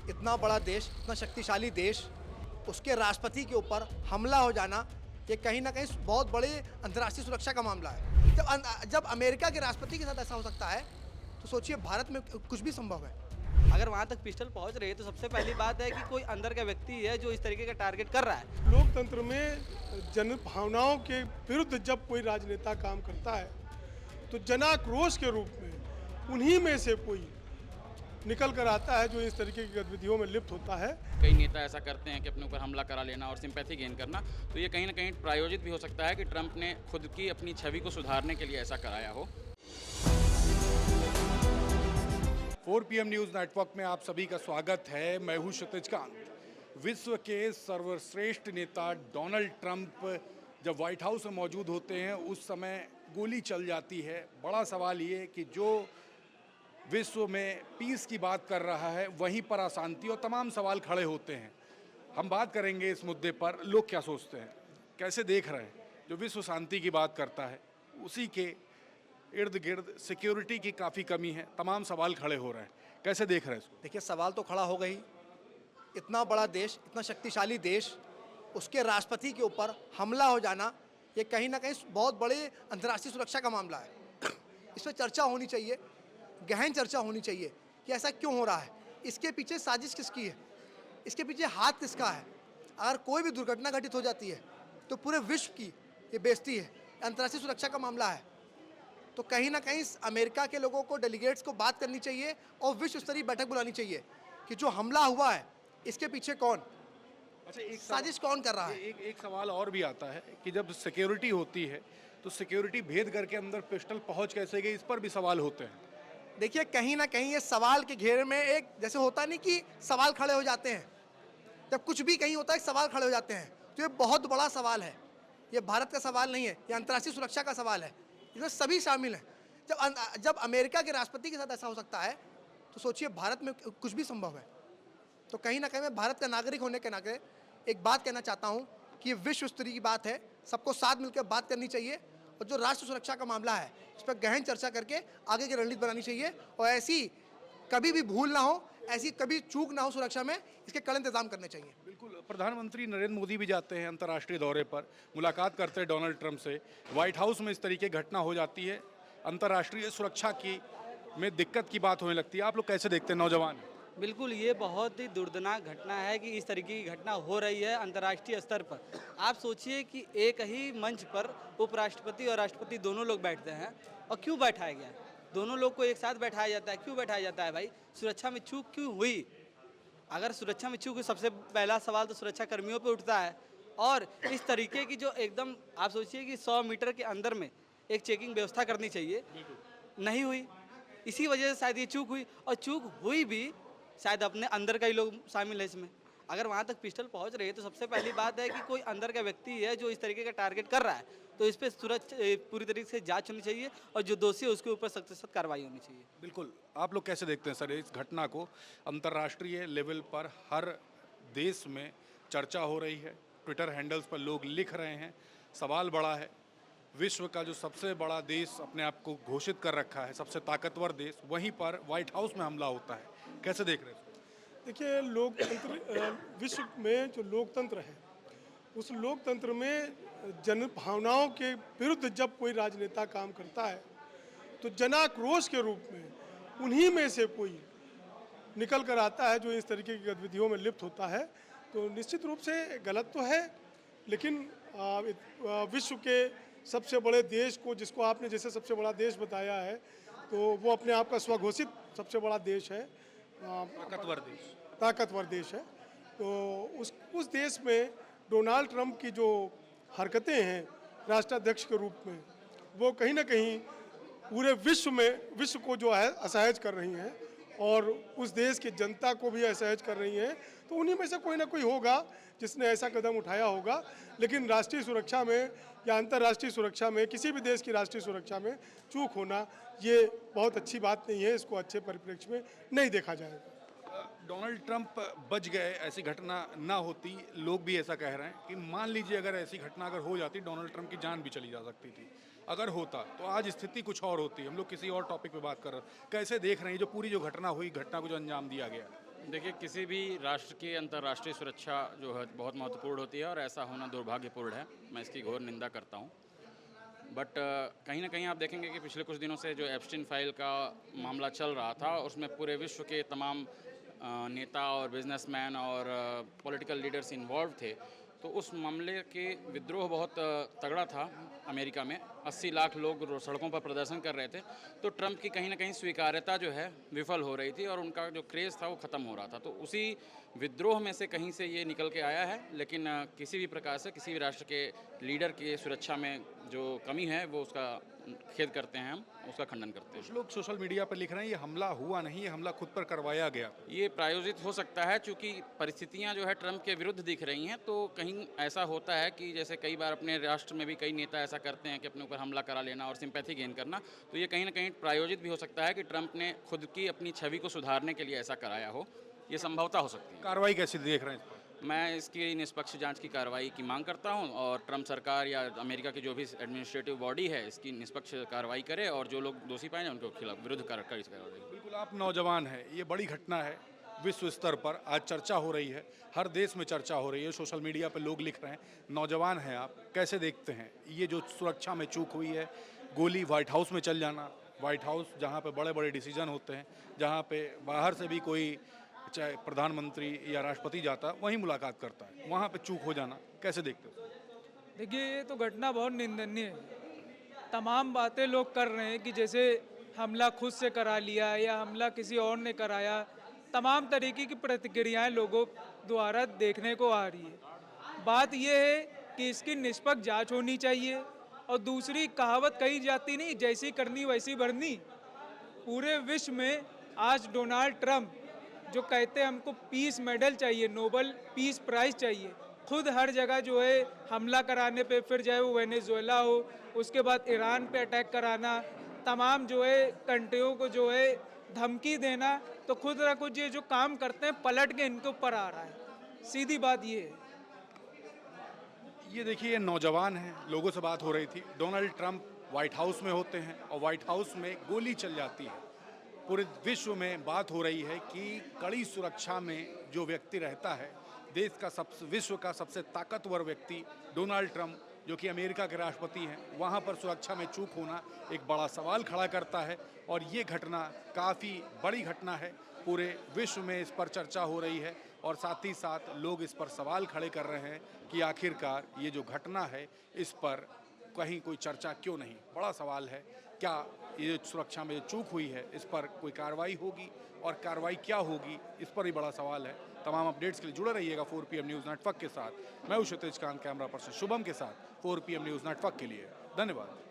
इतना बड़ा देश, इतना शक्तिशाली देश, उसके राष्ट्रपति के ऊपर हमला हो जाना, ये कहीं ना कहीं बहुत बड़ी अंतर्राष्ट्रीय सुरक्षा का मामला है। जब अमेरिका के राष्ट्रपति के साथ ऐसा हो सकता है, तो सोचिए भारत में कुछ भी संभव है। अगर वहाँ तक पिस्टल पहुँच रही है तो सबसे पहली बात है कि कोई अंदर का व्यक्ति है जो इस तरीके का टारगेट कर रहा है। लोकतंत्र में जन भावनाओं के विरुद्ध जब कोई राजनेता काम करता है तो जनाक्रोश के रूप में उन्हीं में से कोई निकल कर आता है जो इस तरीके की गतिविधियों में लिप्त होता है। कई नेता ऐसा करते हैं कि अपने ऊपर हमला करा लेना और सिंपैथी गेन करना, तो ये कहीं ना कहीं प्रायोजित भी हो सकता है कि ट्रंप ने खुद की अपनी छवि को सुधारने के लिए ऐसा कराया हो। 4 PM न्यूज़ नेटवर्क में आप सभी का स्वागत है। मैं हूं क्षितिज कांत। विश्व के सर्वश्रेष्ठ नेता डोनाल्ड ट्रंप जब व्हाइट हाउस में मौजूद होते हैं उस समय गोली चल जाती है। बड़ा सवाल ये कि जो विश्व में पीस की बात कर रहा है वहीं पर अशांति और तमाम सवाल खड़े होते हैं। हम बात करेंगे इस मुद्दे पर, लोग क्या सोचते हैं, कैसे देख रहे हैं। जो विश्व शांति की बात करता है उसी के इर्द गिर्द सिक्योरिटी की काफ़ी कमी है, तमाम सवाल खड़े हो रहे हैं। कैसे देख रहे हैं इसको? देखिए, सवाल तो खड़ा हो गई। इतना बड़ा देश, इतना शक्तिशाली देश, उसके राष्ट्रपति के ऊपर हमला हो जाना, ये कहीं ना कहीं बहुत बड़ी अंतर्राष्ट्रीय सुरक्षा का मामला है। इस पर चर्चा होनी चाहिए, गहन चर्चा होनी चाहिए कि ऐसा क्यों हो रहा है, इसके पीछे साजिश किसकी है, इसके पीछे हाथ किसका है। अगर कोई भी दुर्घटना घटित हो जाती है तो पूरे विश्व की ये बेइज्जती है, अंतर्राष्ट्रीय सुरक्षा का मामला है। तो कहीं ना कहीं अमेरिका के लोगों को, डेलीगेट्स को बात करनी चाहिए और विश्व स्तरीय बैठक बुलानी चाहिए कि जो हमला हुआ है इसके पीछे कौन, अच्छा, एक साजिश कौन कर रहा है। एक सवाल और भी आता है कि जब सिक्योरिटी होती है तो सिक्योरिटी भेद करके अंदर पिस्टल पहुंच कैसे गई, इस पर भी सवाल होते हैं। देखिए, कहीं ना कहीं ये सवाल के घेरे में एक जैसे होता नहीं कि सवाल खड़े हो जाते हैं, जब कुछ भी कहीं होता है सवाल खड़े हो जाते हैं, तो ये बहुत बड़ा सवाल है। ये भारत का सवाल नहीं है, ये अंतर्राष्ट्रीय सुरक्षा का सवाल है, इसमें सभी शामिल हैं। जब अमेरिका के राष्ट्रपति के साथ ऐसा हो सकता है, तो सोचिए भारत में कुछ भी संभव है। तो कहीं ना कहीं मैं भारत का नागरिक होने के नाते एक बात कहना चाहता हूँ कि ये विश्व स्तरीय की बात है, सबको साथ मिलकर बात करनी चाहिए और जो राष्ट्र सुरक्षा का मामला है इस पर गहन चर्चा करके आगे की रणनीति बनानी चाहिए और ऐसी कभी भी भूल ना हो, ऐसी कभी चूक ना हो सुरक्षा में, इसके कड़े इंतजाम करने चाहिए। बिल्कुल, प्रधानमंत्री नरेंद्र मोदी भी जाते हैं अंतर्राष्ट्रीय दौरे पर, मुलाकात करते हैं डोनाल्ड ट्रंप से। व्हाइट हाउस में इस तरीके की घटना हो जाती है, अंतर्राष्ट्रीय सुरक्षा की में दिक्कत की बात होने लगती है। आप लोग कैसे देखते हैं, नौजवान? बिल्कुल, ये बहुत ही दुर्दनाक घटना है कि इस तरीके की घटना हो रही है अंतर्राष्ट्रीय स्तर पर। आप सोचिए कि एक ही मंच पर उपराष्ट्रपति और राष्ट्रपति दोनों लोग बैठते हैं, और क्यों बैठाया गया? दोनों लोग को एक साथ बैठाया जाता है, क्यों बैठाया जाता है भाई? सुरक्षा में चूक क्यों हुई? अगर सुरक्षा में चूक हुई, सबसे पहला सवाल तो सुरक्षा कर्मियों पे उठता है। और इस तरीके की जो एकदम आप सोचिए कि 100 मीटर के अंदर में एक चेकिंग व्यवस्था करनी चाहिए, नहीं हुई। इसी वजह से शायद ये चूक हुई, और चूक हुई भी शायद अपने अंदर का ही लोग शामिल है इसमें। अगर वहाँ तक पिस्टल पहुँच रही है तो सबसे पहली बात है कि कोई अंदर का व्यक्ति है जो इस तरीके का टारगेट कर रहा है, तो इस पर पूरी तरीके से जांच होनी चाहिए और जो दोषी है उसके ऊपर सख्त से सख्त कार्रवाई होनी चाहिए। बिल्कुल, आप लोग कैसे देखते हैं सर इस घटना को? अंतर्राष्ट्रीय लेवल पर हर देश में चर्चा हो रही है, ट्विटर हैंडल्स पर लोग लिख रहे हैं, सवाल बड़ा है। विश्व का जो सबसे बड़ा देश अपने आप को घोषित कर रखा है, सबसे ताकतवर देश, वहीं पर व्हाइट हाउस में हमला होता है। कैसे देख रहे हैं? देखिए, लोकतंत्र विश्व में जो लोकतंत्र है उस लोकतंत्र में जन भावनाओं के विरुद्ध जब कोई राजनेता काम करता है तो जनाक्रोश के रूप में उन्हीं में से कोई निकल कर आता है जो इस तरीके की गतिविधियों में लिप्त होता है। तो निश्चित रूप से गलत तो है, लेकिन विश्व के सबसे बड़े देश को, जिसको आपने जैसे सबसे बड़ा देश बताया है, तो वो अपने आप का स्वघोषित सबसे बड़ा देश है, ताकतवर देश है। तो उस देश में डोनाल्ड ट्रंप की जो हरकतें हैं राष्ट्राध्यक्ष के रूप में, वो कहीं ना कहीं पूरे विश्व को जो है असहज कर रही हैं और उस देश की जनता को भी असहज कर रही हैं। तो उन्हीं में से कोई ना कोई होगा जिसने ऐसा कदम उठाया होगा। लेकिन राष्ट्रीय सुरक्षा में या अंतर्राष्ट्रीय सुरक्षा में, किसी भी देश की राष्ट्रीय सुरक्षा में चूक होना ये बहुत अच्छी बात नहीं है, इसको अच्छे परिप्रेक्ष्य में नहीं देखा जाएगा। डोनाल्ड ट्रंप बच गए, ऐसी घटना ना होती, लोग भी ऐसा कह रहे हैं कि मान लीजिए अगर ऐसी घटना अगर हो जाती, डोनाल्ड ट्रंप की जान भी चली जा सकती थी। अगर होता तो आज स्थिति कुछ और होती। हम लोग किसी और टॉपिक पे बात कर रहे हैं। कैसे देख रहे हैं जो पूरी जो घटना हुई, घटना को जो अंजाम दिया गया? देखिए, किसी भी राष्ट्र की अंतर्राष्ट्रीय सुरक्षा जो है बहुत महत्वपूर्ण होती है और ऐसा होना दुर्भाग्यपूर्ण है। मैं इसकी घोर निंदा करता हूँ। बट कहीं ना कहीं आप देखेंगे कि पिछले कुछ दिनों से जो एप्स्टीन फाइल का मामला चल रहा था, उसमें पूरे विश्व के तमाम नेता और बिजनेसमैन और पॉलिटिकल लीडर्स इन्वॉल्व थे। तो उस मामले के विद्रोह बहुत तगड़ा था अमेरिका में। 80 लाख लोग सड़कों पर प्रदर्शन कर रहे थे। तो ट्रंप की कहीं ना कहीं स्वीकार्यता जो है विफल हो रही थी और उनका जो क्रेज़ था वो ख़त्म हो रहा था। तो उसी विद्रोह में से कहीं से ये निकल के आया है। लेकिन किसी भी प्रकार से किसी भी राष्ट्र के लीडर की सुरक्षा में जो कमी है वो उसका खेद करते हैं, हम उसका खंडन करते हैं। कुछ लोग सोशल मीडिया पर लिख रहे हैं ये हमला हुआ नहीं, ये हमला खुद पर करवाया गया। ये प्रायोजित हो सकता है, क्योंकि परिस्थितियां जो है ट्रंप के विरुद्ध दिख रही हैं। तो कहीं ऐसा होता है कि जैसे कई बार अपने राष्ट्र में भी कई नेता ऐसा करते हैं कि अपने ऊपर हमला करा लेना और सिंपैथी गेन करना। तो ये कहीं ना कहीं प्रायोजित भी हो सकता है कि ट्रंप ने खुद की अपनी छवि को सुधारने के लिए ऐसा कराया हो। ये संभवता हो सकती है। कार्रवाई कैसी देख रहे हैं इस पर? मैं इसकी निष्पक्ष जांच की कार्रवाई की मांग करता हूं और ट्रंप सरकार या अमेरिका की जो भी एडमिनिस्ट्रेटिव बॉडी है इसकी निष्पक्ष कार्रवाई करे और जो लोग दोषी पाए जाएं उनके खिलाफ विरुद्ध कार्रवाई करे। बिल्कुल, आप नौजवान हैं, ये बड़ी घटना है, विश्व स्तर पर आज चर्चा हो रही है, हर देश में चर्चा हो रही है, सोशल मीडिया पर लोग लिख रहे हैं। नौजवान हैं आप, कैसे देखते हैं ये जो सुरक्षा में चूक हुई है? गोली व्हाइट हाउस में चल जाना, व्हाइट हाउस जहाँ पे बड़े बड़े डिसीजन होते हैं, जहाँ पे बाहर से भी कोई चाहे प्रधानमंत्री या राष्ट्रपति जाता वहीं मुलाकात करता है, वहाँ पे चूक हो जाना कैसे देखते हो? देखिए, ये तो घटना बहुत निंदनीय है। तमाम बातें लोग कर रहे हैं कि जैसे हमला खुद से करा लिया या हमला किसी और ने कराया। तमाम तरीके की प्रतिक्रियाएं लोगों द्वारा देखने को आ रही है। बात यह है कि इसकी निष्पक्ष जांच होनी चाहिए। और दूसरी कहावत कही जाती नहीं, जैसी करनी वैसी भरनी। पूरे विश्व में आज डोनाल्ड ट्रंप जो कहते हैं हमको पीस मेडल चाहिए, नोबल पीस प्राइज चाहिए, खुद हर जगह जो है हमला कराने पे, फिर चाहे वो वेनेजुएला हो, उसके बाद ईरान पे अटैक कराना, तमाम जो है कंट्रियों को जो है धमकी देना, तो खुद ना खुद ये जो काम करते हैं पलट के इनके ऊपर आ रहा है। सीधी बात ये है। ये देखिए, ये नौजवान हैं, लोगों से बात हो रही थी। डोनाल्ड ट्रंप व्हाइट हाउस में होते हैं और व्हाइट हाउस में गोली चल जाती है। पूरे विश्व में बात हो रही है कि कड़ी सुरक्षा में जो व्यक्ति रहता है, देश का विश्व का सबसे ताकतवर व्यक्ति डोनाल्ड ट्रंप जो कि अमेरिका के राष्ट्रपति हैं, वहाँ पर सुरक्षा में चूक होना एक बड़ा सवाल खड़ा करता है। और ये घटना काफ़ी बड़ी घटना है, पूरे विश्व में इस पर चर्चा हो रही है और साथ ही साथ लोग इस पर सवाल खड़े कर रहे हैं कि आखिरकार ये जो घटना है इस पर कहीं कोई चर्चा क्यों नहीं। बड़ा सवाल है, क्या ये सुरक्षा में जो चूक हुई है इस पर कोई कार्रवाई होगी और कार्रवाई क्या होगी, इस पर ही बड़ा सवाल है। तमाम अपडेट्स के लिए जुड़े रहिएगा 4PM न्यूज़ नेटवर्क के साथ। मैं हूं क्षितिज कांत, कैमरा पर्सन शुभम के साथ 4PM न्यूज़ नेटवर्क के लिए। धन्यवाद।